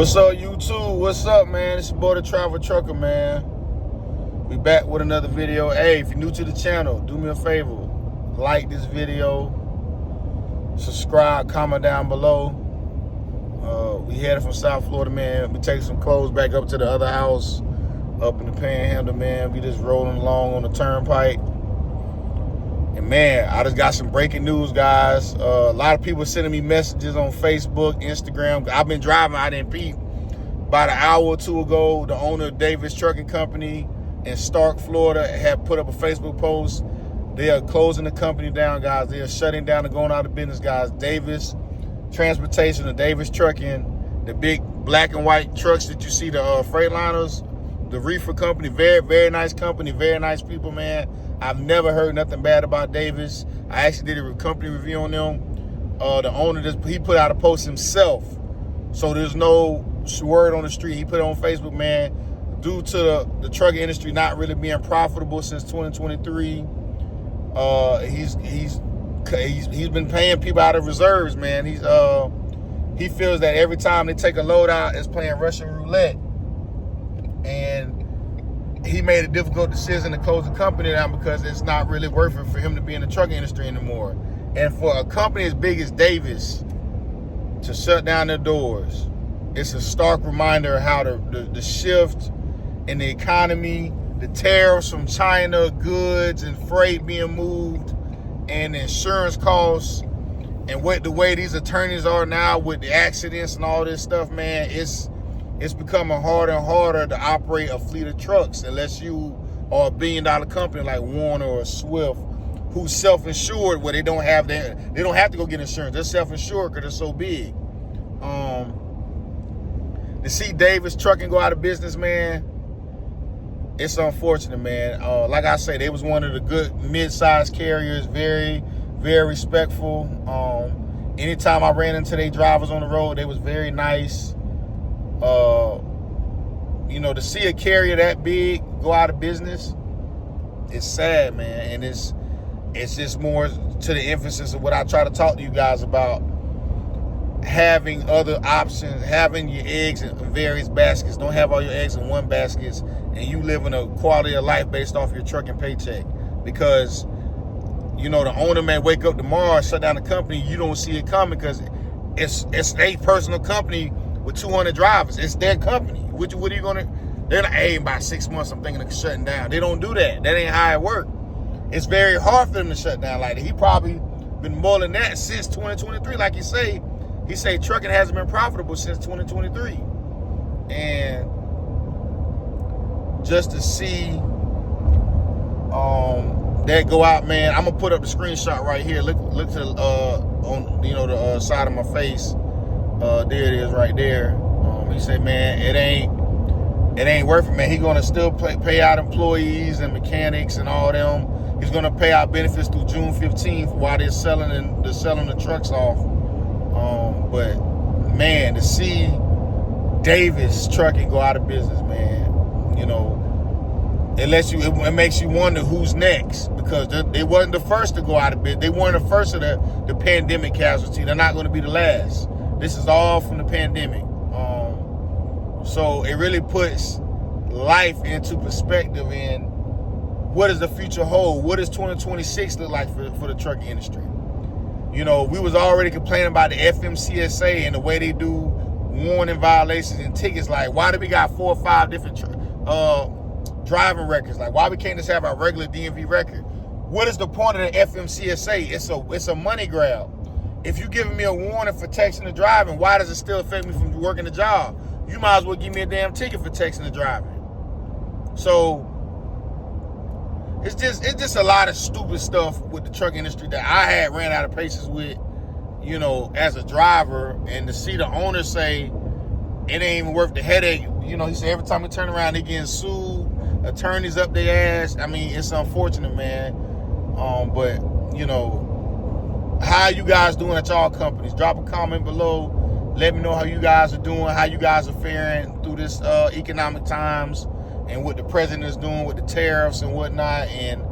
What's up, YouTube? What's up, man? It's your boy, the Travel Trucker, man. We back with another video. Hey, if you're new to the channel, do me a favor. Like this video. Subscribe, comment down below. We headed from South Florida, man. We take some clothes back up to the other house up in the Panhandle, man. We just rolling along on the turnpike. And man, I just got some breaking news, guys. A lot of people sending me messages on Facebook, Instagram. I've been driving, I didn't peep. About an hour or two ago, the owner of Davis Trucking Company in Stark, Florida, had put up a Facebook post. They are closing the company down, guys. They are shutting down and going out of business, guys. Davis Transportation and Davis Trucking, the big black and white trucks that you see, the Freightliners, the reefer company, very, very nice company, very nice people, man. I've never heard nothing bad about Davis. I actually did a company review on them. The owner, he put out a post himself. So there's no word on the street. He put it on Facebook, man. Due to the trucking industry not really being profitable since 2023, he's been paying people out of reserves, man. He feels that every time they take a load out, it's playing Russian roulette. And he made a difficult decision to close the company down because it's not really worth it for him to be in the trucking industry anymore. And for a company as big as Davis to shut down their doors, it's a stark reminder of how the shift in the economy, the tariffs from China, goods and freight being moved, and the insurance costs, and the way these attorneys are now with the accidents and all this stuff, man, it's becoming harder and harder to operate a fleet of trucks unless you are a billion-dollar company like Warner or Swift, who's self-insured, where they don't have to go get insurance. They're self-insured because they're so big. To see Davis Trucking go out of business, man, it's unfortunate, man. Like I say, they was one of the good mid-sized carriers, very, very respectful. Anytime I ran into their drivers on the road, they was very nice. To see a carrier that big go out of business, it's sad, man. And it's just more to the emphasis of what I try to talk to you guys about. Having other options, having your eggs in various baskets. Don't have all your eggs in one basket, and you living a quality of life based off your trucking paycheck. Because, the owner may wake up tomorrow and shut down the company. You don't see it coming because it's a personal company with 200 drivers. It's their company. What are you gonna? They're like, hey, in about 6 months, I'm thinking of shutting down. They don't do that. That ain't how it works. It's very hard for them to shut down like that. He probably been more than that since 2023. Like you say, he say trucking hasn't been profitable since 2023. And just to see that go out, man. I'm gonna put up the screenshot right here. Look to the on the side of my face. There it is right there. He said, man, it ain't worth it, man. He's gonna still pay out employees and mechanics and all them. He's gonna pay out benefits through June 15th while they're selling the trucks off. But man, to see Davis Trucking go out of business, man, it makes you wonder who's next, because they wasn't the first to go out of business. They weren't the first of the pandemic casualty. They're not going to be the last. This is all from the pandemic. So it really puts life into perspective in what does the future hold? What does 2026 look like for the trucking industry? We was already complaining about the FMCSA and the way they do warning violations and tickets. Like, why do we got 4 or 5 different driving records? Like, why we can't just have our regular DMV record? What is the point of the FMCSA? It's a money grab. If you're giving me a warning for texting and driving, why does it still affect me from working the job? You might as well give me a damn ticket for texting and driving. So it's just a lot of stupid stuff with the truck industry that I had ran out of patience with, as a driver. And to see the owner say it ain't even worth the headache. He said every time we turn around, they getting sued, attorneys up their ass. I mean, it's unfortunate, man. But how you guys doing at y'all companies? Drop a comment below. Let me know how you guys are doing, how you guys are faring through this economic times, and what the president is doing with the tariffs and whatnot, and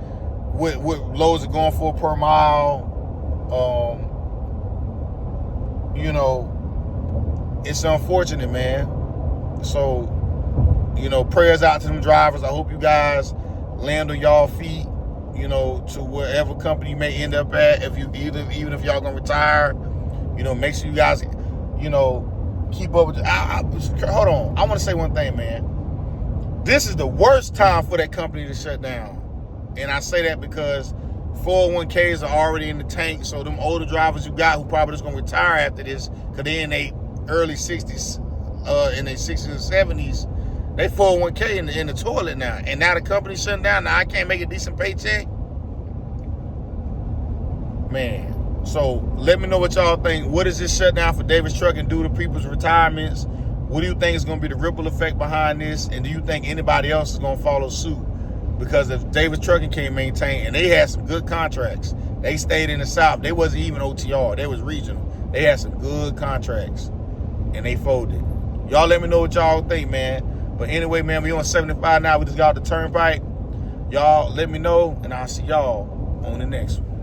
what loads are going for per mile. It's unfortunate, man. So, you know, prayers out to them drivers. I hope you guys land on y'all feet, you know, to wherever company you may end up at. If you even if y'all gonna retire, you know, make sure you guys, you know, keep up with hold on. I want to say one thing, man. This is the worst time for that company to shut down. And I say that because 401ks are already in the tank. So them older drivers you got who probably just gonna retire after this, because they in their early 60s, in their 60s and 70s, they 401k in the toilet now. And now the company's shutting down. Now I can't make a decent paycheck. Man. So let me know what y'all think. What does this shutdown for Davis Trucking do to people's retirements? What do you think is going to be the ripple effect behind this? And do you think anybody else is going to follow suit? Because if Davis Trucking can't maintain, and they had some good contracts, they stayed in the South. They wasn't even OTR. They was regional. They had some good contracts, and they folded. Y'all let me know what y'all think, man. But anyway, man, we on 75 now. We just got the turnpike. Y'all let me know, and I'll see y'all on the next one.